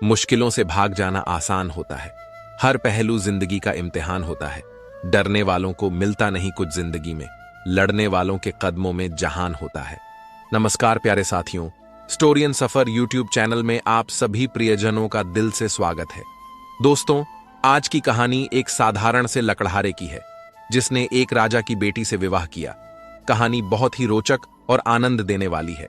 मुश्किलों से भाग जाना आसान होता है। हर पहलू जिंदगी का इम्तिहान होता है। डरने वालों को मिलता नहीं कुछ जिंदगी में, लड़ने वालों के कदमों में जहान होता है। नमस्कार प्यारे साथियों, story and suffer YouTube channel में आप सभी प्रियजनों का दिल से स्वागत है। दोस्तों, आज की कहानी एक साधारण से लकड़हारे की है जिसने एक राजा की बेटी से विवाह किया। कहानी बहुत ही रोचक और आनंद देने वाली है,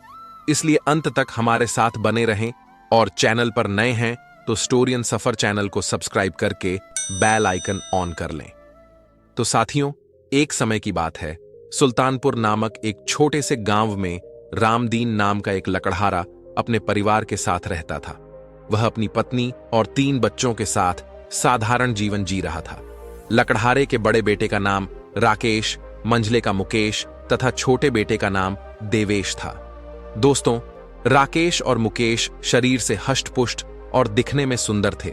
इसलिए अंत तक हमारे साथ बने रहें और चैनल पर नए हैं तो स्टोरी एंड सफर चैनल को सब्सक्राइब करके बेल आइकन ऑन कर लें। तो साथियों, एक समय की बात है, सुल्तानपुर नामक एक छोटे से गांव में रामदीन नाम का एक लकड़हारा अपने परिवार के साथ रहता था। वह अपनी पत्नी और 3 बच्चों के साथ साधारण जीवन जी रहा था। लकड़हारे के बड़े बेटे का नाम राकेश, मंझले का मुकेश तथा छोटे बेटे का नाम देवेश था। दोस्तों, राकेश और मुकेश शरीर से हष्ट-पुष्ट और दिखने में सुंदर थे,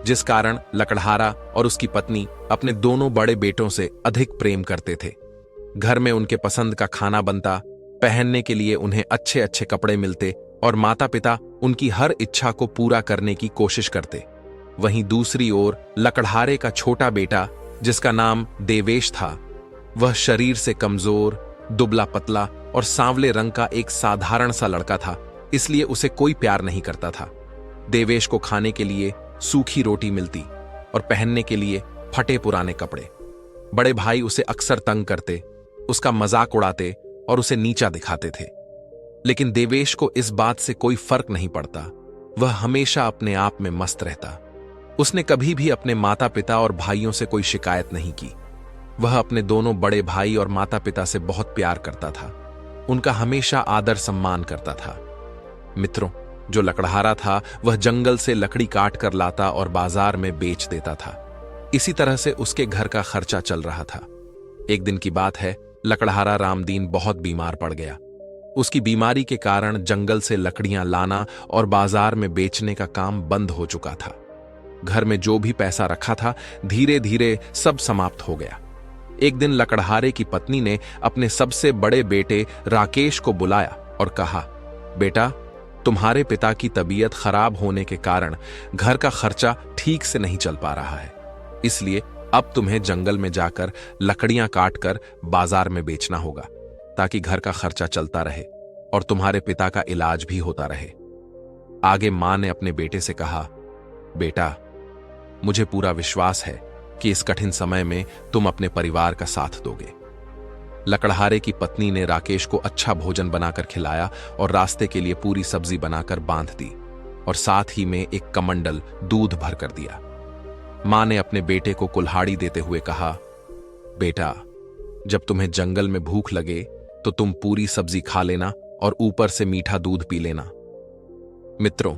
जिस कारण लकड़हारा और उसकी पत्नी अपने दोनों बड़े बेटों से अधिक प्रेम करते थे। घर में उनके पसंद का खाना बनता, पहनने के लिए उन्हें अच्छे अच्छे कपड़े मिलते और माता पिता उनकी हर इच्छा को पूरा करने की कोशिश करते। वहीं दूसरी ओर लकड़हारे का छोटा बेटा, जिसका नाम देवेश था, वह शरीर से कमजोर, दुबला पतला और सांवले रंग का एक साधारण सा लड़का था, इसलिए उसे कोई प्यार नहीं करता था। देवेश को खाने के लिए सूखी रोटी मिलती और पहनने के लिए फटे पुराने कपड़े। बड़े भाई उसे अक्सर तंग करते, उसका मजाक उड़ाते और उसे नीचा दिखाते थे, लेकिन देवेश को इस बात से कोई फर्क नहीं पड़ता। वह हमेशा अपने आप में मस्त रहता। उसने कभी भी अपने माता पिता और भाइयों से कोई शिकायत नहीं की। वह अपने दोनों बड़े भाई और माता पिता से बहुत प्यार करता था, उनका हमेशा आदर सम्मान करता था। मित्रों, जो लकड़हारा था वह जंगल से लकड़ी काट कर लाता और बाजार में बेच देता था। इसी तरह से उसके घर का खर्चा चल रहा था। एक दिन की बात है, लकड़हारा रामदीन बहुत बीमार पड़ गया। उसकी बीमारी के कारण जंगल से लकड़ियां लाना और बाजार में बेचने का काम बंद हो चुका था। घर में जो भी पैसा रखा था धीरे धीरे सब समाप्त हो गया। एक दिन लकड़हारे की पत्नी ने अपने सबसे बड़े बेटे राकेश को बुलाया और कहा, बेटा, तुम्हारे पिता की तबीयत खराब होने के कारण घर का खर्चा ठीक से नहीं चल पा रहा है, इसलिए अब तुम्हें जंगल में जाकर लकड़ियां काटकर बाजार में बेचना होगा, ताकि घर का खर्चा चलता रहे और तुम्हारे पिता का इलाज भी होता रहे। आगे मां ने अपने बेटे से कहा, बेटा, मुझे पूरा विश्वास है कि इस कठिन समय में तुम अपने परिवार का साथ दोगे। लकड़हारे की पत्नी ने राकेश को अच्छा भोजन बनाकर खिलाया और रास्ते के लिए पूरी सब्जी बनाकर बांध दी और साथ ही में एक कमंडल दूध भर कर दिया। मां ने अपने बेटे को कुल्हाड़ी देते हुए कहा, बेटा, जब तुम्हें जंगल में भूख लगे तो तुम पूरी सब्जी खा लेना और ऊपर से मीठा दूध पी लेना। मित्रों,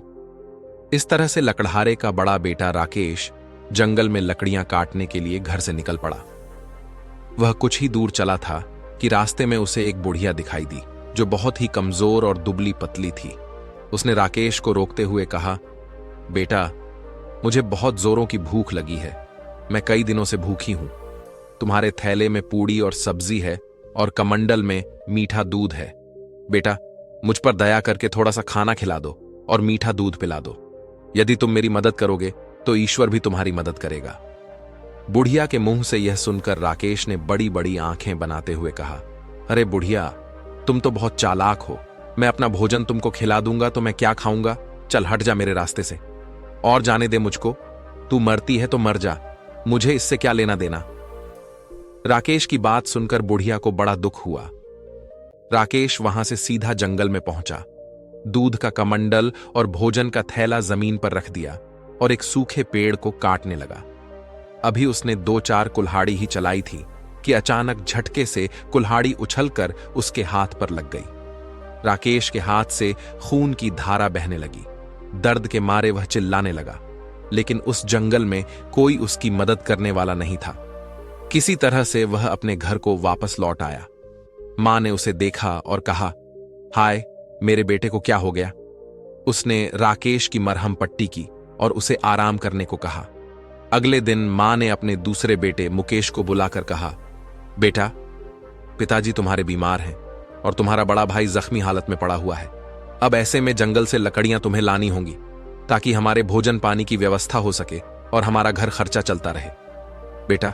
इस तरह से लकड़हारे का बड़ा बेटा राकेश जंगल में लकड़ियां काटने के लिए घर से निकल पड़ा। वह कुछ ही दूर चला था कि रास्ते में उसे एक बुढ़िया दिखाई दी, जो बहुत ही कमजोर और दुबली पतली थी। उसने राकेश को रोकते हुए कहा, बेटा, मुझे बहुत जोरों की भूख लगी है। मैं कई दिनों से भूखी हूं। तुम्हारे थैले में पूड़ी और सब्जी है और कमंडल में मीठा दूध है। बेटा, मुझ पर दया करके थोड़ा सा खाना खिला दो और मीठा दूध पिला दो। यदि तुम मेरी मदद करोगे तो ईश्वर भी तुम्हारी मदद करेगा। बुढ़िया के मुंह से यह सुनकर राकेश ने बड़ी बड़ी आंखें बनाते हुए कहा, अरे बुढ़िया, तुम तो बहुत चालाक हो। मैं अपना भोजन तुमको खिला दूंगा तो मैं क्या खाऊंगा? चल हट जा मेरे रास्ते से और जाने दे मुझको। तू मरती है तो मर जा, मुझे इससे क्या लेना देना। राकेश की बात सुनकर बुढ़िया को बड़ा दुख हुआ। राकेश वहां से सीधा जंगल में पहुंचा, दूध का कमंडल और भोजन का थैला जमीन पर रख दिया और एक सूखे पेड़ को काटने लगा। अभी उसने 2-4 कुल्हाड़ी ही चलाई थी कि अचानक झटके से कुल्हाड़ी उछलकर उसके हाथ पर लग गई। राकेश के हाथ से खून की धारा बहने लगी। दर्द के मारे वह चिल्लाने लगा, लेकिन उस जंगल में कोई उसकी मदद करने वाला नहीं था। किसी तरह से वह अपने घर को वापस लौट आया। मां ने उसे देखा और कहा, हाय, मेरे बेटे को क्या हो गया? उसने राकेश की मरहम पट्टी की और उसे आराम करने को कहा। अगले दिन मां ने अपने दूसरे बेटे मुकेश को बुलाकर कहा, बेटा, पिताजी तुम्हारे बीमार हैं और तुम्हारा बड़ा भाई जख्मी हालत में पड़ा हुआ है। अब ऐसे में जंगल से लकड़ियां तुम्हें लानी होंगी। ताकि हमारे भोजन पानी की व्यवस्था हो सके और हमारा घर खर्चा चलता रहे। बेटा,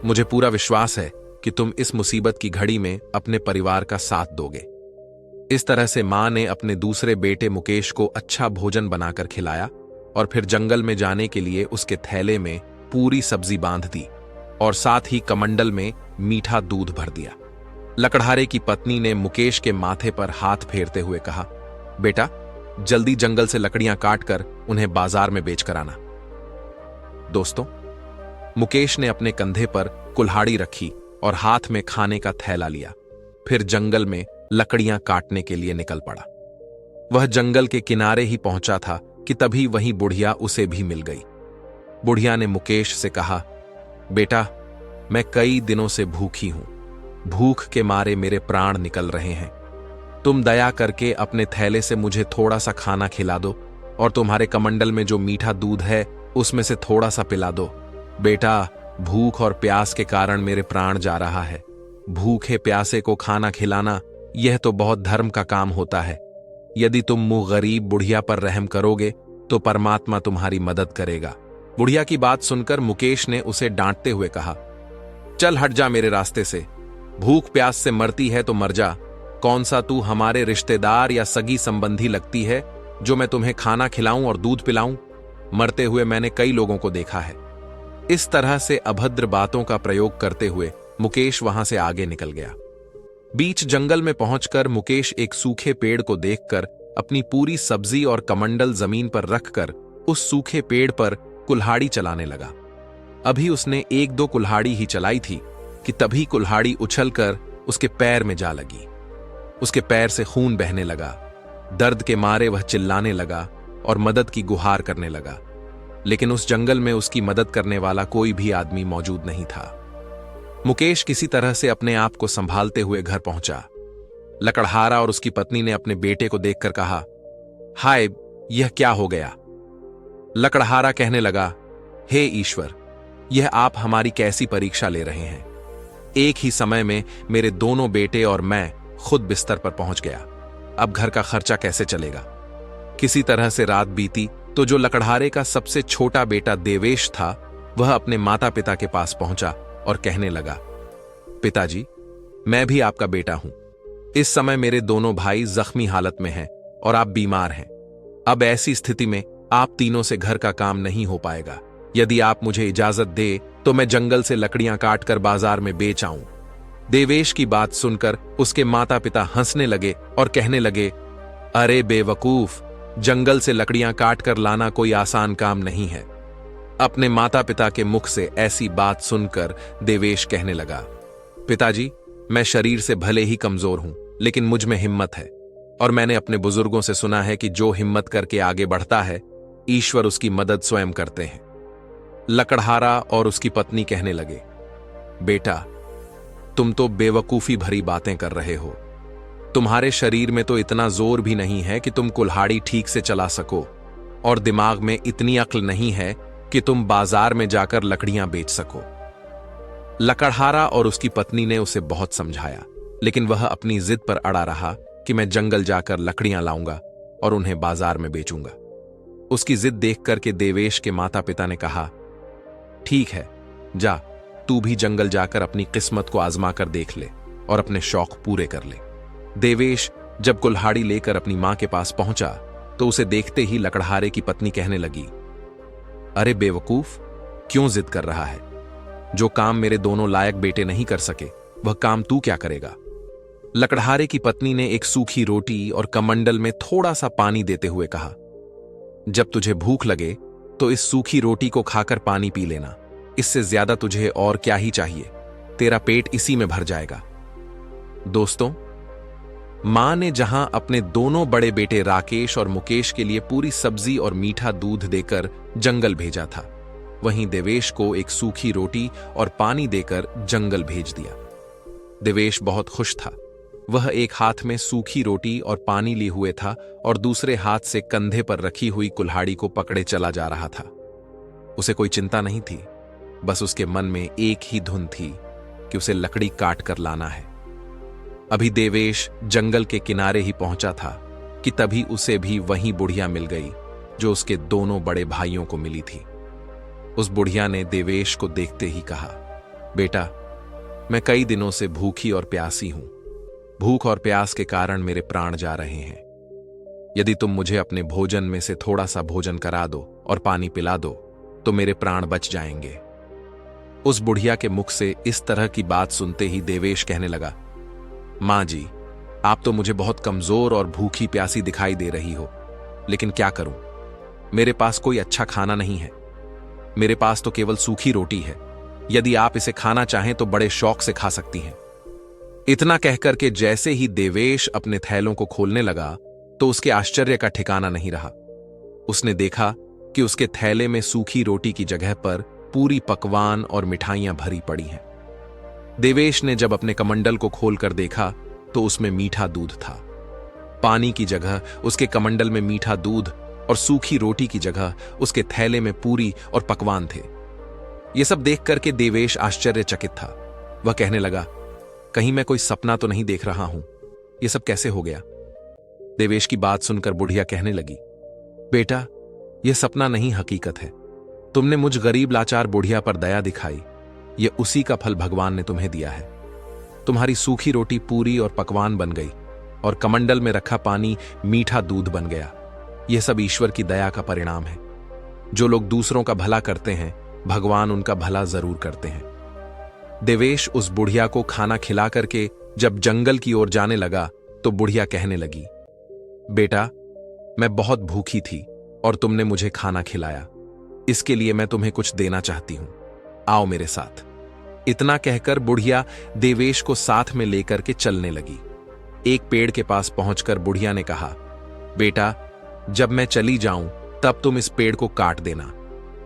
मुझे पूरा विश्वास है कि तुम इस मुसीबत की घड़ी में अपने परिवार का साथ दोगे। इस तरह से मां ने अपने दूसरे बेटे मुकेश को अच्छा भोजन बनाकर खिलाया और फिर जंगल में जाने के लिए उसके थैले में पूरी सब्जी बांध दी और साथ ही कमंडल में मीठा दूध भर दिया। लकड़हारे की पत्नी ने मुकेश के माथे पर हाथ फेरते हुए कहा, बेटा, जल्दी जंगल से लकड़ियां काटकर उन्हें बाजार में बेचकर आना। दोस्तों, मुकेश ने अपने कंधे पर कुल्हाड़ी रखी और हाथ में खाने का थैला लिया। फिर जंगल में लकड़ियां काटने के लिए निकल पड़ा। वह जंगल के किनारे ही पहुंचा था कि तभी वहीं बुढ़िया उसे भी मिल गई। बुढ़िया ने मुकेश से कहा, बेटा, मैं कई दिनों से भूखी हूं। भूख के मारे मेरे प्राण निकल रहे हैं। तुम दया करके अपने थैले से मुझे थोड़ा सा खाना खिला दो और तुम्हारे कमंडल में जो मीठा दूध है उसमें से थोड़ा सा पिला दो। बेटा, भूख और प्यास के कारण मेरे प्राण जा रहा है। भूखे प्यासे को खाना खिलाना यह तो बहुत धर्म का काम होता है। यदि तुम मुंह गरीब बुढ़िया पर रहम करोगे तो परमात्मा तुम्हारी मदद करेगा। बुढ़िया की बात सुनकर मुकेश ने उसे डांटते हुए कहा, चल हट जा मेरे रास्ते से। भूख प्यास से मरती है तो मर जा। कौन सा तू हमारे रिश्तेदार या सगी संबंधी लगती है जो मैं तुम्हें खाना खिलाऊं और दूध पिलाऊं? मरते हुए मैंने कई लोगों को देखा है। इस तरह से अभद्र बातों का प्रयोग करते हुए मुकेश वहां से आगे निकल गया। बीच जंगल में पहुंचकर मुकेश एक सूखे पेड़ को देखकर अपनी पूरी सब्जी और कमंडल जमीन पर रखकर उस सूखे पेड़ पर कुल्हाड़ी चलाने लगा। अभी उसने एक दो कुल्हाड़ी ही चलाई थी कि तभी कुल्हाड़ी उछलकर उसके पैर में जा लगी। उसके पैर से खून बहने लगा। दर्द के मारे वह चिल्लाने लगा और मदद की गुहार करने लगा, लेकिन उस जंगल में उसकी मदद करने वाला कोई भी आदमी मौजूद नहीं था। मुकेश किसी तरह से अपने आप को संभालते हुए घर पहुंचा। लकड़हारा और उसकी पत्नी ने अपने बेटे को देखकर कहा, हाय, यह क्या हो गया? लकड़हारा कहने लगा, हे ईश्वर, यह आप हमारी कैसी परीक्षा ले रहे हैं? एक ही समय में मेरे दोनों बेटे और मैं खुद बिस्तर पर पहुंच गया। अब घर का खर्चा कैसे चलेगा? किसी तरह से रात बीती तो जो लकड़हारे का सबसे छोटा बेटा देवेश था, वह अपने माता पिता के पास पहुंचा और कहने लगा, पिताजी, मैं भी आपका बेटा हूं। इस समय मेरे दोनों भाई जख्मी हालत में हैं और आप बीमार हैं। अब ऐसी स्थिति में आप तीनों से घर का काम नहीं हो पाएगा। यदि आप मुझे इजाजत दे तो मैं जंगल से लकड़ियां काटकर बाजार में बेच आऊं। देवेश की बात सुनकर उसके माता पिता हंसने लगे और कहने लगे, अरे बेवकूफ, जंगल से लकड़ियां काटकर लाना कोई आसान काम नहीं है। अपने माता पिता के मुख से ऐसी बात सुनकर देवेश कहने लगा, पिताजी, मैं शरीर से भले ही कमजोर हूं, लेकिन मुझ में हिम्मत है और मैंने अपने बुजुर्गों से सुना है कि जो हिम्मत करके आगे बढ़ता है, ईश्वर उसकी मदद स्वयं करते हैं। लकड़हारा और उसकी पत्नी कहने लगे, बेटा, तुम तो बेवकूफी भरी बातें कर रहे हो। तुम्हारे शरीर में तो इतना जोर भी नहीं है कि तुम कुल्हाड़ी ठीक से चला सको और दिमाग में इतनी अक्ल नहीं है कि तुम बाजार में जाकर लकड़ियां बेच सको। लकड़हारा और उसकी पत्नी ने उसे बहुत समझाया, लेकिन वह अपनी जिद पर अड़ा रहा कि मैं जंगल जाकर लकड़ियां लाऊंगा और उन्हें बाजार में बेचूंगा। उसकी जिद देखकर के देवेश के माता पिता ने कहा, ठीक है, जा, तू भी जंगल जाकर अपनी किस्मत को आजमा कर देख ले और अपने शौक पूरे कर ले। देवेश जब कुल्हाड़ी लेकर अपनी मां के पास पहुंचा तो उसे देखते ही लकड़हारे की पत्नी कहने लगी, अरे बेवकूफ, क्यों जिद कर रहा है? जो काम मेरे दोनों लायक बेटे नहीं कर सके, वह काम तू क्या करेगा? लकड़हारे की पत्नी ने एक सूखी रोटी और कमंडल में थोड़ा सा पानी देते हुए कहा, जब तुझे भूख लगे तो इस सूखी रोटी को खाकर पानी पी लेना। इससे ज्यादा तुझे और क्या ही चाहिए? तेरा पेट इसी में भर जाएगा। दोस्तों, मां ने जहां अपने दोनों बड़े बेटे राकेश और मुकेश के लिए पूरी सब्जी और मीठा दूध देकर जंगल भेजा था, वहीं देवेश को एक सूखी रोटी और पानी देकर जंगल भेज दिया। देवेश बहुत खुश था। वह एक हाथ में सूखी रोटी और पानी लिए हुए था और दूसरे हाथ से कंधे पर रखी हुई कुल्हाड़ी को पकड़े चला जा रहा था। उसे कोई चिंता नहीं थी, बस उसके मन में एक ही धुन थी कि उसे लकड़ी काट कर लाना है। अभी देवेश जंगल के किनारे ही पहुंचा था कि तभी उसे भी वहीं बुढ़िया मिल गई जो उसके दोनों बड़े भाइयों को मिली थी। उस बुढ़िया ने देवेश को देखते ही कहा, बेटा, मैं कई दिनों से भूखी और प्यासी हूं। भूख और प्यास के कारण मेरे प्राण जा रहे हैं। यदि तुम मुझे अपने भोजन में से थोड़ा सा भोजन करा दो और पानी पिला दो तो मेरे प्राण बच जाएंगे। उस बुढ़िया के मुख से इस तरह की बात सुनते ही देवेश कहने लगा, मां जी, आप तो मुझे बहुत कमजोर और भूखी प्यासी दिखाई दे रही हो, लेकिन क्या करूं, मेरे पास कोई अच्छा खाना नहीं है। मेरे पास तो केवल सूखी रोटी है। यदि आप इसे खाना चाहें तो बड़े शौक से खा सकती हैं। इतना कहकर के जैसे ही देवेश अपने थैलों को खोलने लगा तो उसके आश्चर्य का ठिकाना नहीं रहा। उसने देखा कि उसके थैले में सूखी रोटी की जगह पर पूरी पकवान और मिठाइयां भरी पड़ी हैं। देवेश ने जब अपने कमंडल को खोलकर देखा तो उसमें मीठा दूध था। पानी की जगह उसके कमंडल में मीठा दूध और सूखी रोटी की जगह उसके थैले में पूरी और पकवान थे। यह सब देख करके देवेश आश्चर्यचकित था। वह कहने लगा, कहीं मैं कोई सपना तो नहीं देख रहा हूं, यह सब कैसे हो गया? देवेश की बात सुनकर बुढ़िया कहने लगी, बेटा, यह सपना नहीं, हकीकत है। तुमने मुझ गरीब लाचार बुढ़िया पर दया दिखाई, यह उसी का फल भगवान ने तुम्हें दिया है। तुम्हारी सूखी रोटी पूरी और पकवान बन गई और कमंडल में रखा पानी मीठा दूध बन गया। यह सब ईश्वर की दया का परिणाम है। जो लोग दूसरों का भला करते हैं, भगवान उनका भला जरूर करते हैं। देवेश उस बुढ़िया को खाना खिला करके जब जंगल की ओर जाने लगा तो बुढ़िया कहने लगी, बेटा, मैं बहुत भूखी थी और तुमने मुझे खाना खिलाया, इसके लिए मैं तुम्हें कुछ देना चाहती हूं। आओ मेरे साथ। इतना कहकर बुढ़िया देवेश को साथ में लेकर के चलने लगी। एक पेड़ के पास पहुंचकर बुढ़िया ने कहा, बेटा, जब मैं चली जाऊं तब तुम इस पेड़ को काट देना,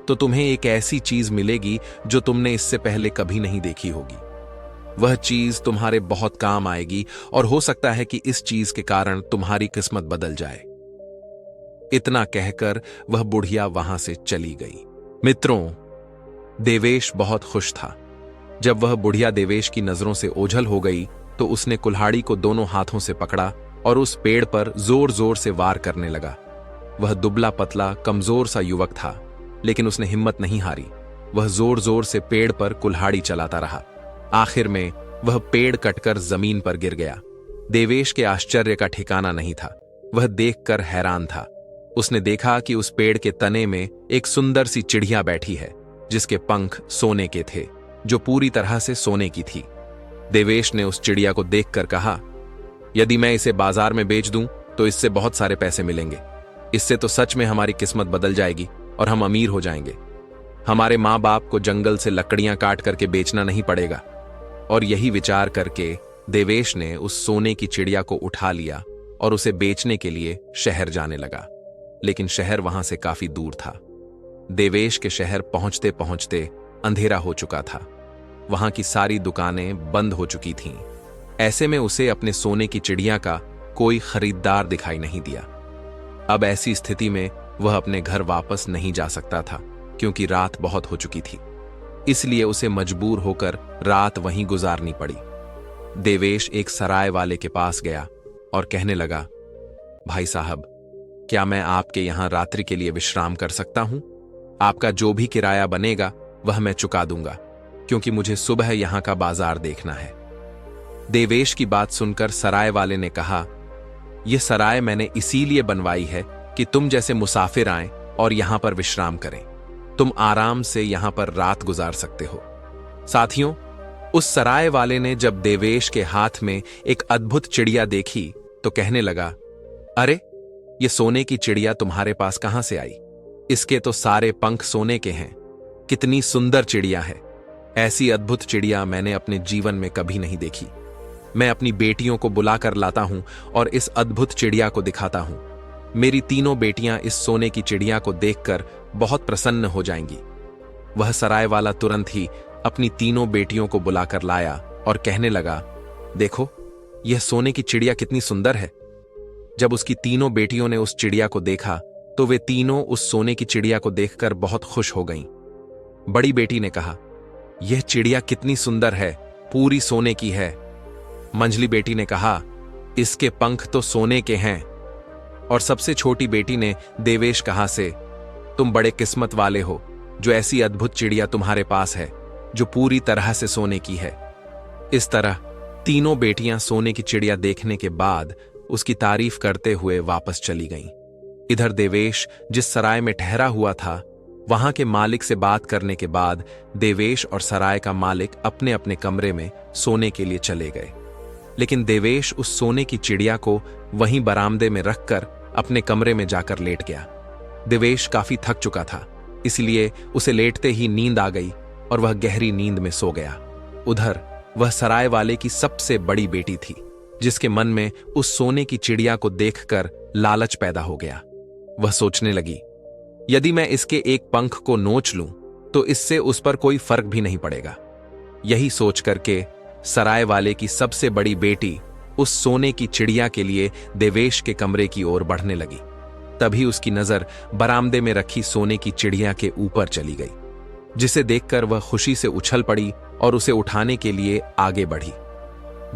तो तुम्हें एक ऐसी चीज मिलेगी जो तुमने इससे पहले कभी नहीं देखी होगी। वह चीज तुम्हारे बहुत काम आएगी और हो सकता है कि इस चीज के कारण तुम्हारी किस्मत बदल जाए। इतना कहकर वह बुढ़िया वहां से चली गई। मित्रों, देवेश बहुत खुश था। जब वह बुढ़िया देवेश की नजरों से ओझल हो गई तो उसने कुल्हाड़ी को दोनों हाथों से पकड़ा और उस पेड़ पर जोर जोर से वार करने लगा। वह दुबला पतला कमजोर सा युवक था, लेकिन उसने हिम्मत नहीं हारी। वह जोर जोर से पेड़ पर कुल्हाड़ी चलाता रहा। आखिर में वह पेड़ कटकर जमीन पर गिर गया। देवेश के आश्चर्य का ठिकाना नहीं था। वह देखकर हैरान था। उसने देखा कि उस पेड़ के तने में एक सुंदर सी चिड़िया बैठी है, जिसके पंख सोने के थे, जो पूरी तरह से सोने की थी। देवेश ने उस चिड़िया को देखकर कहा, यदि मैं इसे बाजार में बेच दूं तो इससे बहुत सारे पैसे मिलेंगे। इससे तो सच में हमारी किस्मत बदल जाएगी और हम अमीर हो जाएंगे। हमारे माँ बाप को जंगल से लकड़ियां काट करके बेचना नहीं पड़ेगा। और यही विचार करके देवेश ने उस सोने की चिड़िया को उठा लिया और उसे बेचने के लिए शहर जाने लगा। लेकिन शहर वहां से काफी दूर था। देवेश के शहर पहुंचते पहुंचते अंधेरा हो चुका था। वहां की सारी दुकानें बंद हो चुकी थीं। ऐसे में उसे अपने सोने की चिड़िया का कोई खरीदार दिखाई नहीं दिया। अब ऐसी स्थिति में वह अपने घर वापस नहीं जा सकता था, क्योंकि रात बहुत हो चुकी थी। इसलिए उसे मजबूर होकर रात वहीं गुजारनी पड़ी। देवेश एक सराय वाले के पास गया और कहने लगा, भाई साहब, क्या मैं आपके यहां रात्रि के लिए विश्राम कर सकता हूं? आपका जो भी किराया बनेगा वह मैं चुका दूंगा, क्योंकि मुझे सुबह यहां का बाजार देखना है। देवेश की बात सुनकर सराय वाले ने कहा, यह सराय मैंने इसीलिए बनवाई है कि तुम जैसे मुसाफिर आएं और यहां पर विश्राम करें। तुम आराम से यहां पर रात गुजार सकते हो। साथियों, उस सराय वाले ने जब देवेश के हाथ में एक अद्भुत चिड़िया देखी तो कहने लगा, अरे, ये सोने की चिड़िया तुम्हारे पास कहां से आई? इसके तो सारे पंख सोने के हैं। कितनी सुंदर चिड़िया है। ऐसी अद्भुत चिड़िया मैंने अपने जीवन में कभी नहीं देखी। मैं अपनी बेटियों को बुलाकर लाता हूं और इस अद्भुत चिड़िया को दिखाता हूं। मेरी तीनों बेटियां इस सोने की चिड़िया को देखकर बहुत प्रसन्न हो जाएंगी। वह सराय वाला तुरंत ही अपनी तीनों बेटियों को बुलाकर लाया और कहने लगा, देखो, यह सोने की चिड़िया कितनी सुंदर है। जब उसकी तीनों बेटियों ने उस चिड़िया को देखा तो वे तीनों उस सोने की चिड़िया को देखकर बहुत खुश हो गईं। बड़ी बेटी ने कहा, यह चिड़िया कितनी सुंदर है, पूरी सोने की है। मंझली बेटी ने कहा, इसके पंख तो सोने के हैं। और सबसे छोटी बेटी ने देवेश कहा से, तुम बड़े किस्मत वाले हो जो ऐसी अद्भुत चिड़िया तुम्हारे पास है जो पूरी तरह से सोने की है। इस तरह तीनों बेटियां सोने की चिड़िया देखने के बाद उसकी तारीफ करते हुए वापस चली गईं। इधर देवेश जिस सराय में ठहरा हुआ था, वहां के मालिक से बात करने के बाद देवेश और सराय का मालिक अपने अपने कमरे में सोने के लिए चले गए। लेकिन देवेश उस सोने की चिड़िया को वहीं बरामदे में रखकर अपने कमरे में जाकर लेट गया। देवेश काफी थक चुका था, इसलिए उसे लेटते ही नींद आ गई और वह गहरी नींद में सो गया। उधर वह सराय वाले की सबसे बड़ी बेटी थी, जिसके मन में उस सोने की चिड़िया को देखकर लालच पैदा हो गया। वह सोचने लगी, यदि मैं इसके एक पंख को नोच लूं तो इससे उस पर कोई फर्क भी नहीं पड़ेगा। यही सोच करके सराय वाले की सबसे बड़ी बेटी उस सोने की चिड़िया के लिए देवेश के कमरे की ओर बढ़ने लगी। तभी उसकी नजर बरामदे में रखी सोने की चिड़िया के ऊपर चली गई, जिसे देखकर वह खुशी से उछल पड़ी और उसे उठाने के लिए आगे बढ़ी।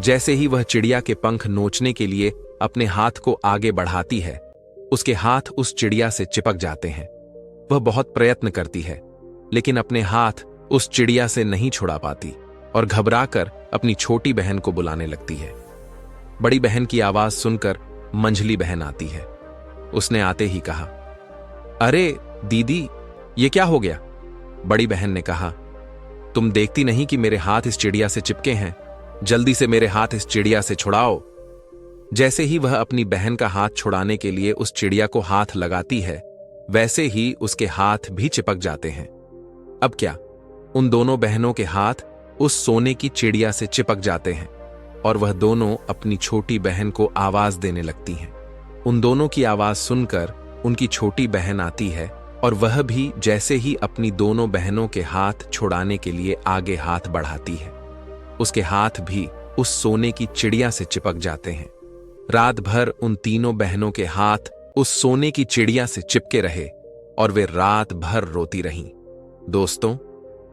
जैसे ही वह चिड़िया के पंख नोचने के लिए अपने हाथ को आगे बढ़ाती है, उसके हाथ उस चिड़िया से चिपक जाते हैं। वह बहुत प्रयत्न करती है, लेकिन अपने हाथ उस चिड़िया से नहीं छुड़ा पाती और घबराकर अपनी छोटी बहन को बुलाने लगती है। बड़ी बहन की आवाज सुनकर मंझली बहन आती है। उसने आते ही कहा, अरे दीदी, ये क्या हो गया? बड़ी बहन ने कहा, तुम देखती नहीं कि मेरे हाथ इस चिड़िया से चिपके हैं? जल्दी से मेरे हाथ इस चिड़िया से छुड़ाओ। जैसे ही वह अपनी बहन का हाथ छुड़ाने के लिए उस चिड़िया को हाथ लगाती है, वैसे ही उसके हाथ भी चिपक जाते हैं। अब क्या, उन दोनों बहनों के हाथ उस सोने की चिड़िया से चिपक जाते हैं और वह दोनों अपनी छोटी बहन को आवाज देने लगती हैं। उन दोनों की आवाज सुनकर उनकी छोटी बहन आती है और वह भी जैसे ही अपनी दोनों बहनों के हाथ छुड़ाने के लिए आगे हाथ बढ़ाती है, उसके हाथ भी उस सोने की चिड़िया से चिपक जाते हैं। रात भर उन तीनों बहनों के हाथ उस सोने की चिड़िया से चिपके रहे और वे रात भर रोती रहीं। दोस्तों,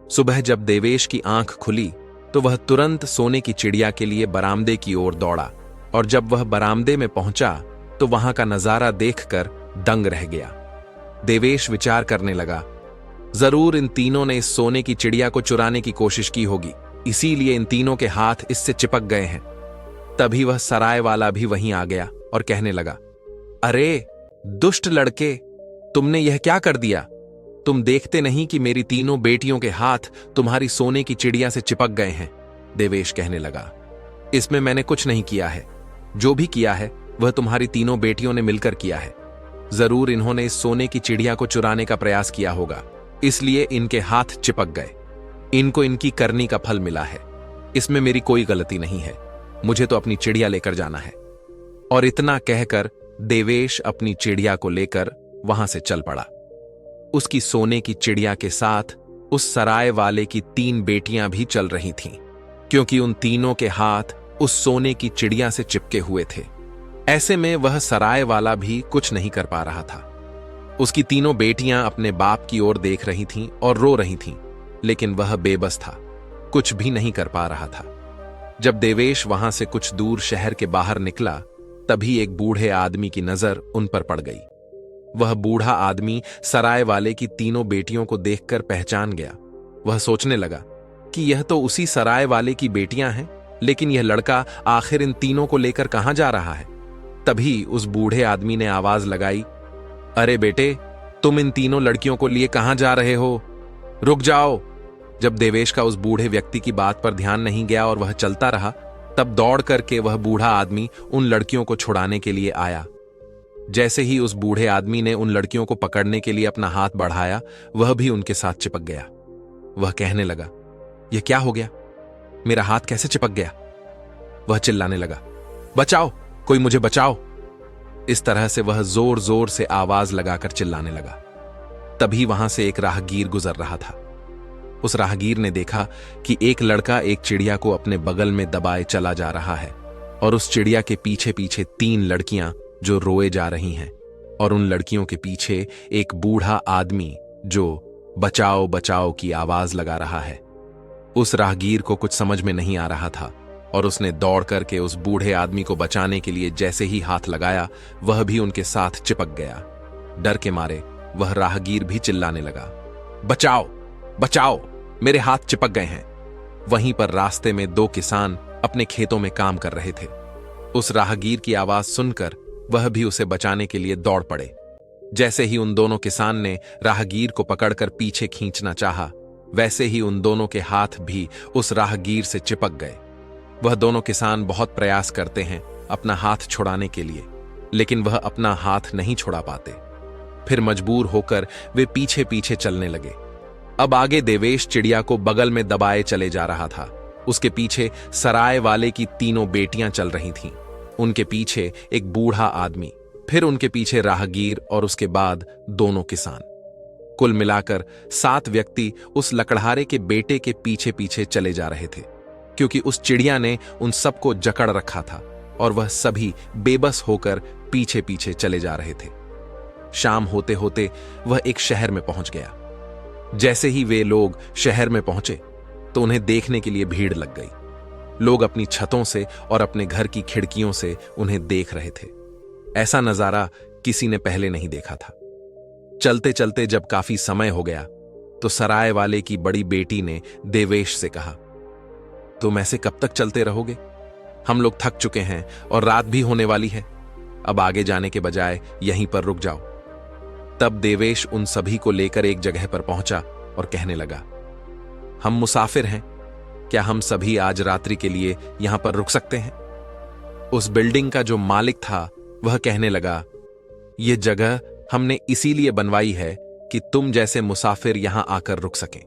सुबह जब देवेश की आंख खुली तो वह तुरंत सोने की चिड़िया के लिए बरामदे की ओर दौड़ा और जब वह बरामदे में पहुंचा तो वहां का नजारा देखकर दंग रह गया। देवेश विचार करने लगा, जरूर इन तीनों ने इस सोने की चिड़िया को चुराने की कोशिश की होगी, इसीलिए इन तीनों के हाथ इससे चिपक गए हैं। तभी वह सराय वाला भी वहीं आ गया और कहने लगा, अरे दुष्ट लड़के, तुमने यह क्या कर दिया? तुम देखते नहीं कि मेरी तीनों बेटियों के हाथ तुम्हारी सोने की चिड़िया से चिपक गए हैं? देवेश कहने लगा, इसमें मैंने कुछ नहीं किया है। जो भी किया है वह तुम्हारी तीनों बेटियों ने मिलकर किया है। जरूर इन्होंने इस सोने की चिड़िया को चुराने का प्रयास किया होगा, इसलिए इनके हाथ चिपक गए। इनको इनकी करनी का फल मिला है। इसमें मेरी कोई गलती नहीं है। मुझे तो अपनी चिड़िया लेकर जाना है। और इतना कहकर देवेश अपनी चिड़िया को लेकर वहां से चल पड़ा। उसकी सोने की चिड़िया के साथ उस सराय वाले की 3 बेटियां भी चल रही थीं, क्योंकि उन तीनों के हाथ उस सोने की चिड़िया से चिपके हुए थे। ऐसे में वह सराय वाला भी कुछ नहीं कर पा रहा था। उसकी तीनों बेटियां अपने बाप की ओर देख रही थीं और रो रही थीं, लेकिन वह बेबस था, कुछ भी नहीं कर पा रहा था। जब देवेश वहां से कुछ दूर शहर के बाहर निकला, तभी एक बूढ़े आदमी की नजर उन पर पड़ गई। वह बूढ़ा आदमी सराय वाले की तीनों बेटियों को देखकर पहचान गया। वह सोचने लगा कि यह तो उसी सराय वाले की बेटियां हैं, लेकिन यह लड़का आखिर इन तीनों को लेकर कहां जा रहा है? तभी उस बूढ़े आदमी ने आवाज लगाई, अरे बेटे, तुम इन तीनों लड़कियों को लिए कहां जा रहे हो? रुक जाओ। जब देवेश का उस बूढ़े व्यक्ति की बात पर ध्यान नहीं गया और वह चलता रहा, तब दौड़ करके वह बूढ़ा आदमी उन लड़कियों को छुड़ाने के लिए आया। जैसे ही उस बूढ़े आदमी ने उन लड़कियों को पकड़ने के लिए अपना हाथ बढ़ाया, वह भी उनके साथ चिपक गया। वह कहने लगा, यह क्या हो गया? मेरा हाथ कैसे चिपक गया? वह चिल्लाने लगा, बचाओ, कोई मुझे बचाओ। इस तरह से वह जोर जोर से आवाज लगाकर चिल्लाने लगा। तभी वहां से एक राहगीर गुजर रहा था। उस राहगीर ने देखा कि एक लड़का एक चिड़िया को अपने बगल में दबाए चला जा रहा है और उस चिड़िया के पीछे पीछे 3 लड़कियां जो रोए जा रही हैं और उन लड़कियों के पीछे एक बूढ़ा आदमी जो बचाओ बचाओ की आवाज लगा रहा है। उस राहगीर को कुछ समझ में नहीं आ रहा था और उसने दौड़ करके उस बूढ़े आदमी को बचाने के लिए जैसे ही हाथ लगाया, वह भी उनके साथ चिपक गया। डर के मारे वह राहगीर भी चिल्लाने लगा, बचाओ बचाओ, मेरे हाथ चिपक गए हैं। वहीं पर रास्ते में दो किसान अपने खेतों में काम कर रहे थे। उस राहगीर की आवाज सुनकर वह भी उसे बचाने के लिए दौड़ पड़े। जैसे ही उन दोनों किसान ने राहगीर को पकड़कर पीछे खींचना चाहा, वैसे ही उन दोनों के हाथ भी उस राहगीर से चिपक गए। वह दोनों किसान बहुत प्रयास करते हैं अपना हाथ छुड़ाने के लिए, लेकिन वह अपना हाथ नहीं छुड़ा पाते। फिर मजबूर होकर वे पीछे पीछे चलने लगे। अब आगे देवेश चिड़िया को बगल में दबाए चले जा रहा था। उसके पीछे सराय वाले की तीनों बेटियां चल रही थीं। उनके पीछे एक बूढ़ा आदमी, फिर उनके पीछे राहगीर और उसके बाद दोनों किसान। कुल मिलाकर 7 व्यक्ति उस लकड़हारे के बेटे के पीछे पीछे चले जा रहे थे, क्योंकि उस चिड़िया ने उन सबको जकड़ रखा था और वह सभी बेबस होकर पीछे पीछे चले जा रहे थे। शाम होते होते वह एक शहर में पहुंच गया। जैसे ही वे लोग शहर में पहुंचे तो उन्हें देखने के लिए भीड़ लग गई। लोग अपनी छतों से और अपने घर की खिड़कियों से उन्हें देख रहे थे। ऐसा नजारा किसी ने पहले नहीं देखा था। चलते चलते जब काफी समय हो गया तो सराय वाले की बड़ी बेटी ने देवेश से कहा, तुम ऐसे कब तक चलते रहोगे? हम लोग थक चुके हैं और रात भी होने वाली है। अब आगे जाने के बजाय यहीं पर रुक जाओ। तब देवेश उन सभी को लेकर एक जगह पर पहुंचा और कहने लगा, हम मुसाफिर हैं, क्या हम सभी आज रात्रि के लिए यहां पर रुक सकते हैं? उस बिल्डिंग का जो मालिक था वह कहने लगा, यह जगह हमने इसीलिए बनवाई है कि तुम जैसे मुसाफिर यहां आकर रुक सकें।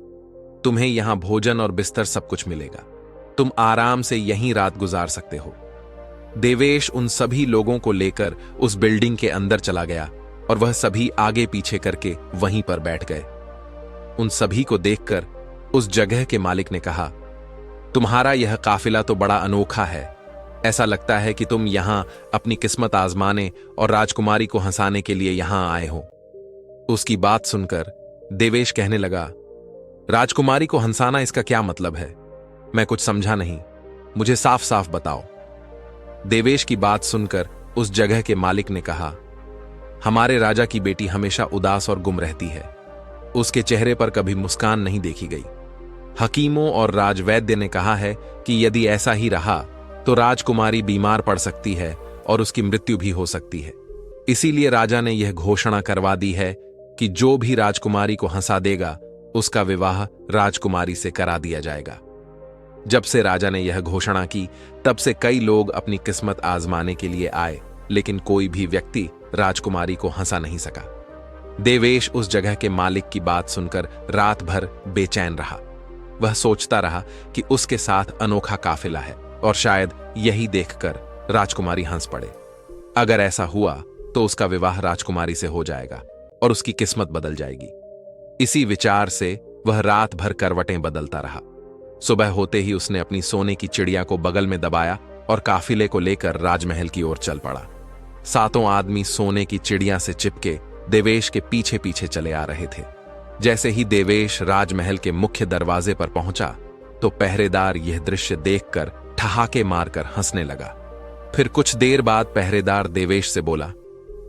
तुम्हें यहां भोजन और बिस्तर सब कुछ मिलेगा। तुम आराम से यहीं रात गुजार सकते हो। देवेश उन सभी लोगों को लेकर उस बिल्डिंग के अंदर चला गया और वह सभी आगे पीछे करके वहीं पर बैठ गए। उन सभी को देखकर उस जगह के मालिक ने कहा, तुम्हारा यह काफिला तो बड़ा अनोखा है। ऐसा लगता है कि तुम यहां अपनी किस्मत आजमाने और राजकुमारी को हंसाने के लिए यहां आए हो। उसकी बात सुनकर देवेश कहने लगा, राजकुमारी को हंसाना, इसका क्या मतलब है? मैं कुछ समझा नहीं, मुझे साफ साफ बताओ। देवेश की बात सुनकर उस जगह के मालिक ने कहा, हमारे राजा की बेटी हमेशा उदास और गुम रहती है। उसके चेहरे पर कभी मुस्कान नहीं देखी गई। हकीमों और राजवैद्य ने कहा है कि यदि ऐसा ही रहा तो राजकुमारी बीमार पड़ सकती है और उसकी मृत्यु भी हो सकती है। इसीलिए राजा ने यह घोषणा करवा दी है कि जो भी राजकुमारी को हंसा देगा उसका विवाह राजकुमारी से करा दिया जाएगा। जब से राजा ने यह घोषणा की तब से कई लोग अपनी किस्मत आजमाने के लिए आए, लेकिन कोई भी व्यक्ति राजकुमारी को हंसा नहीं सका। देवेश उस जगह के मालिक की बात सुनकर रात भर बेचैन रहा। वह सोचता रहा कि उसके साथ अनोखा काफिला है और शायद यही देखकर राजकुमारी हंस पड़े। अगर ऐसा हुआ तो उसका विवाह राजकुमारी से हो जाएगा और उसकी किस्मत बदल जाएगी। इसी विचार से वह रात भर करवटें बदलता रहा। सुबह होते ही उसने अपनी सोने की चिड़िया को बगल में दबाया और काफिले को लेकर राजमहल की ओर चल पड़ा। 7 आदमी सोने की चिड़िया से चिपके देवेश के पीछे पीछे चले आ रहे थे। जैसे ही देवेश राजमहल के मुख्य दरवाजे पर पहुंचा तो पहरेदार यह दृश्य देखकर ठहाके मारकर हंसने लगा। फिर कुछ देर बाद पहरेदार देवेश से बोला,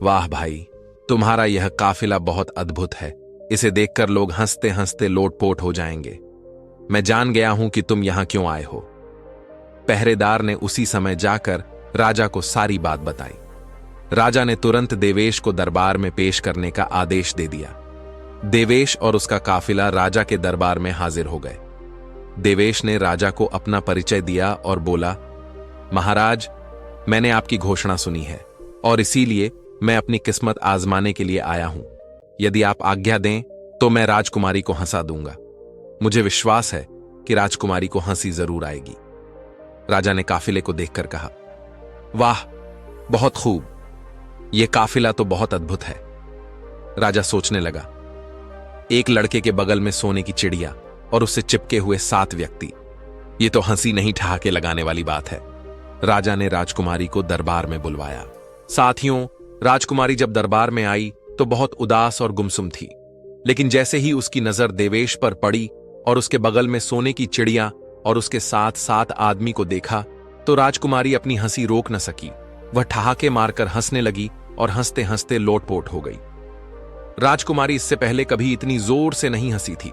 वाह भाई, तुम्हारा यह काफिला बहुत अद्भुत है। इसे देखकर लोग हंसते हंसते लोटपोट हो जाएंगे। मैं जान गया हूं कि तुम यहां क्यों आए हो। पहरेदार ने उसी समय जाकर राजा को सारी बात बताई। राजा ने तुरंत देवेश को दरबार में पेश करने का आदेश दे दिया। देवेश और उसका काफिला राजा के दरबार में हाजिर हो गए। देवेश ने राजा को अपना परिचय दिया और बोला, महाराज, मैंने आपकी घोषणा सुनी है और इसीलिए मैं अपनी किस्मत आजमाने के लिए आया हूं। यदि आप आज्ञा दें तो मैं राजकुमारी को हंसा दूंगा। मुझे विश्वास है कि राजकुमारी को हंसी जरूर आएगी। राजा ने काफिले को देखकर कहा, वाह, बहुत खूब, यह काफिला तो बहुत अद्भुत है। राजा सोचने लगा, एक लड़के के बगल में सोने की चिड़िया और उससे चिपके हुए 7 व्यक्ति, ये तो हंसी नहीं ठहाके लगाने वाली बात है। राजा ने राजकुमारी को दरबार में बुलवाया। साथियों, राजकुमारी जब दरबार में आई तो बहुत उदास और गुमसुम थी, लेकिन जैसे ही उसकी नजर देवेश पर पड़ी और उसके बगल में सोने की चिड़िया और उसके साथ 7 आदमी को देखा तो राजकुमारी अपनी हंसी रोक न सकी। वह ठहाके मारकर हंसने लगी और हंसते हंसते लोटपोट हो गई। राजकुमारी इससे पहले कभी इतनी जोर से नहीं हंसी थी।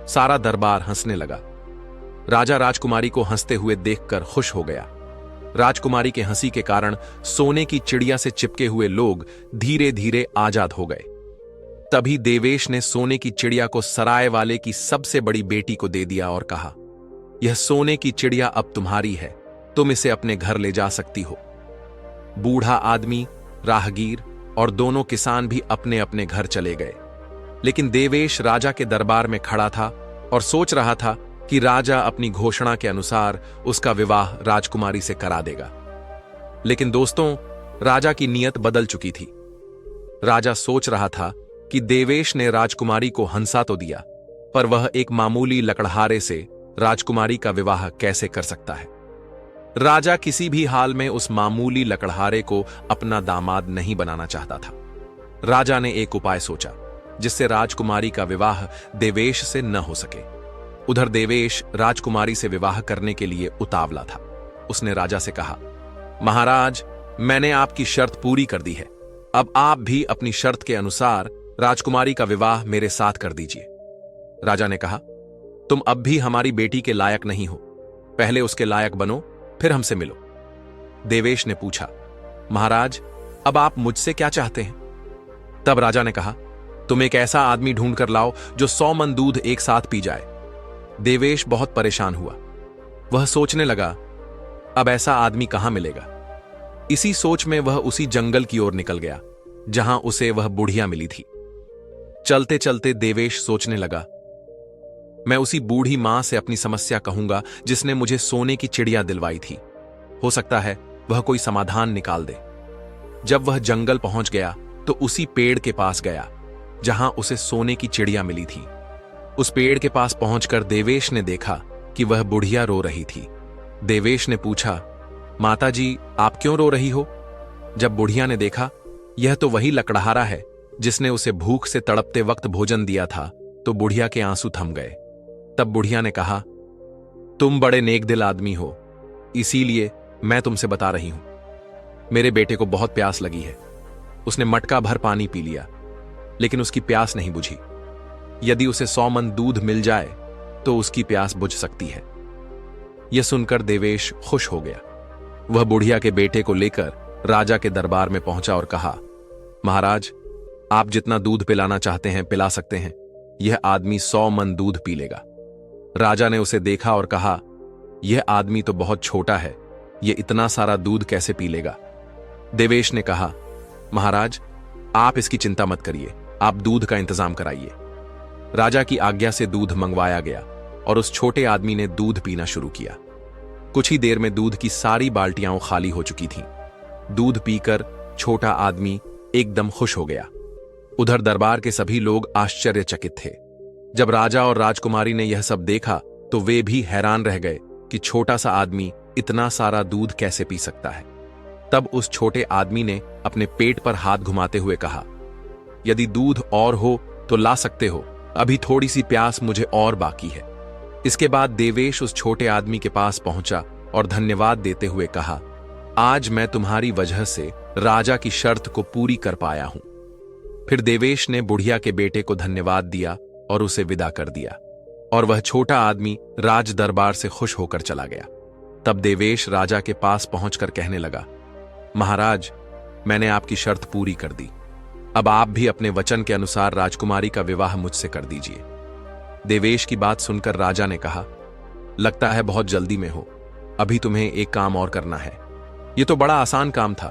सारा दरबार हंसने लगा। राजा राजकुमारी को हंसते हुए देखकर खुश हो गया। राजकुमारी के हंसी के कारण सोने की चिड़िया से चिपके हुए लोग धीरे धीरे आजाद हो गए। तभी देवेश ने सोने की चिड़िया को सराय वाले की सबसे बड़ी बेटी को दे दिया और कहा, यह सोने की चिड़िया अब तुम्हारी है, तुम इसे अपने घर ले जा सकती हो। बूढ़ा आदमी, राहगीर और दोनों किसान भी अपने अपने घर चले गए। लेकिन देवेश राजा के दरबार में खड़ा था और सोच रहा था कि राजा अपनी घोषणा के अनुसार उसका विवाह राजकुमारी से करा देगा। लेकिन दोस्तों, राजा की नीयत बदल चुकी थी। राजा सोच रहा था कि देवेश ने राजकुमारी को हंसा तो दिया, पर वह एक मामूली लकड़हारे से राजकुमारी का विवाह कैसे कर सकता है। राजा किसी भी हाल में उस मामूली लकड़हारे को अपना दामाद नहीं बनाना चाहता था। राजा ने एक उपाय सोचा जिससे राजकुमारी का विवाह देवेश से न हो सके। उधर देवेश राजकुमारी से विवाह करने के लिए उतावला था। उसने राजा से कहा, महाराज, मैंने आपकी शर्त पूरी कर दी है। अब आप भी अपनी शर्त के अनुसार राजकुमारी का विवाह मेरे साथ कर दीजिए। राजा ने कहा, तुम अब भी हमारी बेटी के लायक नहीं हो। पहले उसके लायक बनो, फिर हमसे मिलो। देवेश ने पूछा, महाराज, अब आप मुझसे क्या चाहते हैं? तब राजा ने कहा, तुम एक ऐसा आदमी ढूंढ कर लाओ जो 100 मन दूध एक साथ पी जाए। देवेश बहुत परेशान हुआ। वह सोचने लगा, अब ऐसा आदमी कहां मिलेगा। इसी सोच में वह उसी जंगल की ओर निकल गया जहां उसे वह बुढ़िया मिली थी। चलते चलते देवेश सोचने लगा, मैं उसी बूढ़ी मां से अपनी समस्या कहूंगा जिसने मुझे सोने की चिड़िया दिलवाई थी। हो सकता है वह कोई समाधान निकाल दे। जब वह जंगल पहुंच गया तो उसी पेड़ के पास गया जहां उसे सोने की चिड़िया मिली थी। उस पेड़ के पास पहुंचकर देवेश ने देखा कि वह बुढ़िया रो रही थी। देवेश ने पूछा, माता जी, आप क्यों रो रही हो? जब बुढ़िया ने देखा यह तो वही लकड़हारा है जिसने उसे भूख से तड़पते वक्त भोजन दिया था, तो बुढ़िया के आंसू थम गए। तब बुढ़िया ने कहा, तुम बड़े नेक दिल आदमी हो, इसीलिए मैं तुमसे बता रही हूं। मेरे बेटे को बहुत प्यास लगी है। उसने मटका भर पानी पी लिया, लेकिन उसकी प्यास नहीं बुझी। यदि उसे 100 मन दूध मिल जाए तो उसकी प्यास बुझ सकती है। यह सुनकर देवेश खुश हो गया। वह बुढ़िया के बेटे को लेकर राजा के दरबार में पहुंचा और कहा, महाराज, आप जितना दूध पिलाना चाहते हैं पिला सकते हैं। यह आदमी 100 मन दूध पी लेगा। राजा ने उसे देखा और कहा, यह आदमी तो बहुत छोटा है, यह इतना सारा दूध कैसे पी लेगा। देवेश ने कहा, महाराज, आप इसकी चिंता मत करिए, आप दूध का इंतजाम कराइए। राजा की आज्ञा से दूध मंगवाया गया और उस छोटे आदमी ने दूध पीना शुरू किया। कुछ ही देर में दूध की सारी बाल्टियां खाली हो चुकी थीं। दूध पीकर छोटा आदमी एकदम खुश हो गया। उधर दरबार के सभी लोग आश्चर्यचकित थे। जब राजा और राजकुमारी ने यह सब देखा तो वे भी हैरान रह गए कि छोटा सा आदमी इतना सारा दूध कैसे पी सकता है। तब उस छोटे आदमी ने अपने पेट पर हाथ घुमाते हुए कहा, यदि दूध और हो तो ला सकते हो, अभी थोड़ी सी प्यास मुझे और बाकी है। इसके बाद देवेश उस छोटे आदमी के पास पहुंचा और धन्यवाद देते हुए कहा, आज मैं तुम्हारी वजह से राजा की शर्त को पूरी कर पाया हूं। फिर देवेश ने बुढ़िया के बेटे को धन्यवाद दिया और उसे विदा कर दिया, और वह छोटा आदमी राज दरबार से खुश होकर चला गया। तब देवेश राजा के पास पहुंचकर कहने लगा, महाराज, मैंने आपकी शर्त पूरी कर दी। अब आप भी अपने वचन के अनुसार राजकुमारी का विवाह मुझसे कर दीजिए। देवेश की बात सुनकर राजा ने कहा, लगता है बहुत जल्दी में हो, अभी तुम्हें एक काम और करना है। यह तो बड़ा आसान काम था,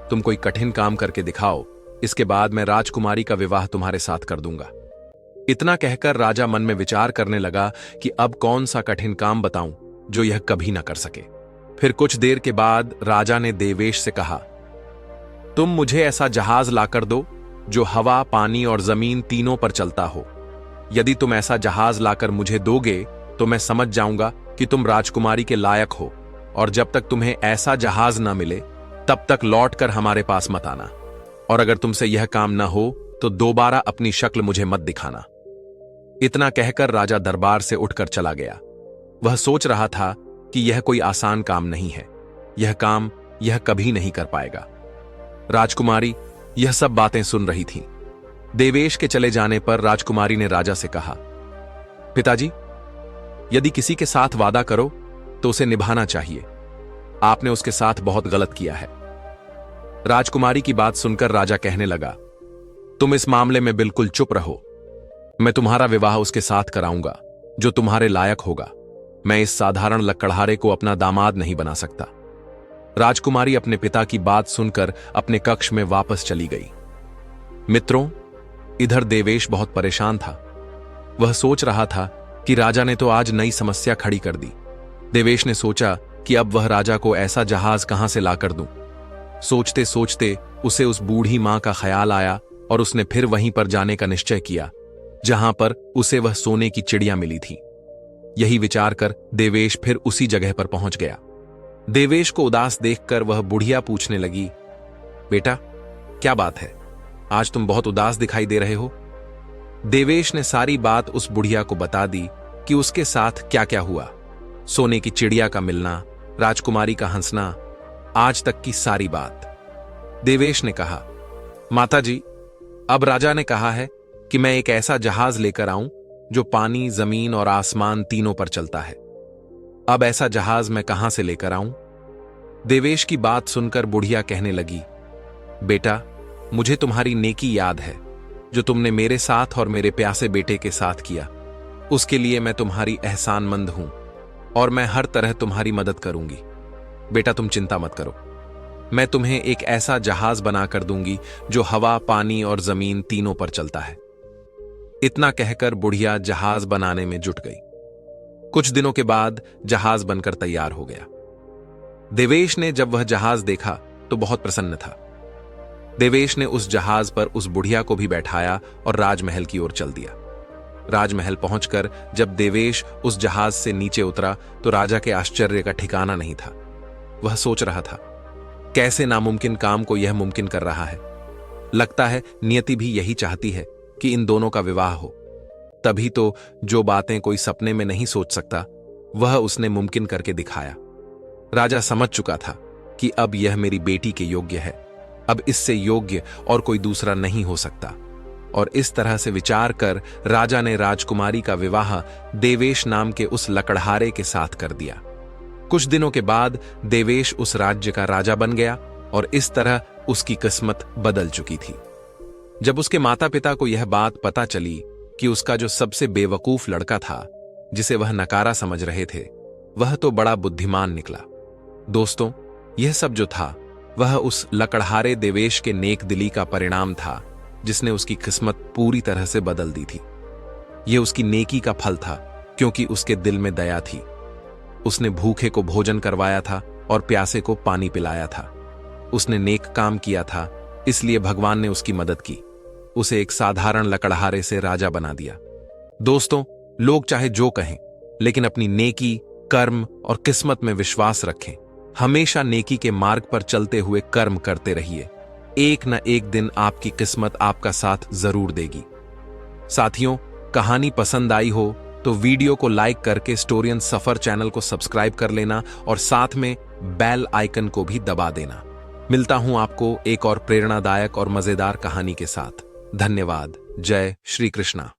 तुम कोई कठिन काम करके दिखाओ, इसके बाद मैं राजकुमारी का विवाह तुम्हारे साथ कर दूंगा। इतना कहकर राजा मन में विचार करने लगा कि अब कौन सा कठिन काम बताऊं जो यह कभी ना कर सके। फिर कुछ देर के बाद राजा ने देवेश से कहा, तुम मुझे ऐसा जहाज लाकर दो जो हवा, पानी और जमीन तीनों पर चलता हो। यदि तुम ऐसा जहाज लाकर मुझे दोगे तो मैं समझ जाऊंगा कि तुम राजकुमारी के लायक हो, और जब तक तुम्हें ऐसा जहाज ना मिले तब तक लौटकर हमारे पास मत आना, और अगर तुमसे यह काम ना हो तो दोबारा अपनी शक्ल मुझे मत दिखाना। इतना कहकर राजा दरबार से उठकर चला गया। वह सोच रहा था कि यह कोई आसान काम नहीं है, यह काम यह कभी नहीं कर पाएगा। राजकुमारी यह सब बातें सुन रही थी। देवेश के चले जाने पर राजकुमारी ने राजा से कहा, पिताजी, यदि किसी के साथ वादा करो तो उसे निभाना चाहिए। आपने उसके साथ बहुत गलत किया है। राजकुमारी की बात सुनकर राजा कहने लगा, तुम इस मामले में बिल्कुल चुप रहो। मैं तुम्हारा विवाह उसके साथ कराऊंगा जो तुम्हारे लायक होगा। मैं इस साधारण लकड़हारे को अपना दामाद नहीं बना सकता। राजकुमारी अपने पिता की बात सुनकर अपने कक्ष में वापस चली गई। मित्रों, इधर देवेश बहुत परेशान था। वह सोच रहा था कि राजा ने तो आज नई समस्या खड़ी कर दी। देवेश ने सोचा कि अब वह राजा को ऐसा जहाज कहां से लाकर दूं। सोचते सोचते उसे उस बूढ़ी मां का ख्याल आया और उसने फिर वहीं पर जाने का निश्चय किया जहां पर उसे वह सोने की चिड़िया मिली थी। यही विचार कर देवेश फिर उसी जगह पर पहुंच गया। देवेश को उदास देखकर वह बुढ़िया पूछने लगी, बेटा, क्या बात है? आज तुम बहुत उदास दिखाई दे रहे हो। देवेश ने सारी बात उस बुढ़िया को बता दी कि उसके साथ क्या क्या हुआ। सोने की चिड़िया का मिलना, राजकुमारी का हंसना, आज तक की सारी बात। देवेश ने कहा, माताजी, अब राजा ने कहा है कि मैं एक ऐसा जहाज लेकर आऊं जो पानी, जमीन और आसमान तीनों पर चलता है। अब ऐसा जहाज मैं कहां से लेकर आऊं? देवेश की बात सुनकर बुढ़िया कहने लगी, बेटा, मुझे तुम्हारी नेकी याद है जो तुमने मेरे साथ और मेरे प्यासे बेटे के साथ किया। उसके लिए मैं तुम्हारी एहसानमंद हूं और मैं हर तरह तुम्हारी मदद करूंगी। बेटा, तुम चिंता मत करो। मैं तुम्हें एक ऐसा जहाज बनाकर दूंगी जो हवा, पानी और जमीन तीनों पर चलता है। इतना कहकर बुढ़िया जहाज बनाने में जुट गई। कुछ दिनों के बाद जहाज बनकर तैयार हो गया। देवेश ने जब वह जहाज देखा तो बहुत प्रसन्न था। देवेश ने उस जहाज पर उस बुढ़िया को भी बैठाया और राजमहल की ओर चल दिया। राजमहल पहुंचकर जब देवेश उस जहाज से नीचे उतरा तो राजा के आश्चर्य का ठिकाना नहीं था। वह सोच रहा था, कैसे नामुमकिन काम को यह मुमकिन कर रहा है। लगता है नियति भी यही चाहती है कि इन दोनों का विवाह हो। तभी तो जो बातें कोई सपने में नहीं सोच सकता वह उसने मुमकिन करके दिखाया। राजा समझ चुका था कि अब यह मेरी बेटी के योग्य है। अब इससे योग्य और कोई दूसरा नहीं हो सकता। और इस तरह से विचार कर राजा ने राजकुमारी का विवाह देवेश नाम के उस लकड़हारे के साथ कर दिया। कुछ दिनों के बाद देवेश उस राज्य का राजा बन गया और इस तरह उसकी किस्मत बदल चुकी थी। जब उसके माता पिता को यह बात पता चली कि उसका जो सबसे बेवकूफ लड़का था, जिसे वह नकारा समझ रहे थे, वह तो बड़ा बुद्धिमान निकला। दोस्तों, यह सब जो था वह उस लकड़हारे देवेश के नेक दिली का परिणाम था जिसने उसकी किस्मत पूरी तरह से बदल दी थी। यह उसकी नेकी का फल था क्योंकि उसके दिल में दया थी। उसने भूखे को भोजन करवाया था और प्यासे को पानी पिलाया था। उसने नेक काम किया था, इसलिए भगवान ने उसकी मदद की। उसे एक साधारण लकड़हारे से राजा बना दिया। दोस्तों, लोग चाहे जो कहें, लेकिन अपनी नेकी, कर्म और किस्मत में विश्वास रखें। हमेशा नेकी के मार्ग पर चलते हुए कर्म करते रहिए। एक न एक दिन आपकी किस्मत आपका साथ जरूर देगी। साथियों, कहानी पसंद आई हो तो वीडियो को लाइक करके स्टोरियन सफर चैनल को सब्सक्राइब कर लेना और साथ में बेल आइकन को भी दबा देना। मिलता हूं आपको एक और प्रेरणादायक और मजेदार कहानी के साथ। धन्यवाद। जय श्री कृष्णा।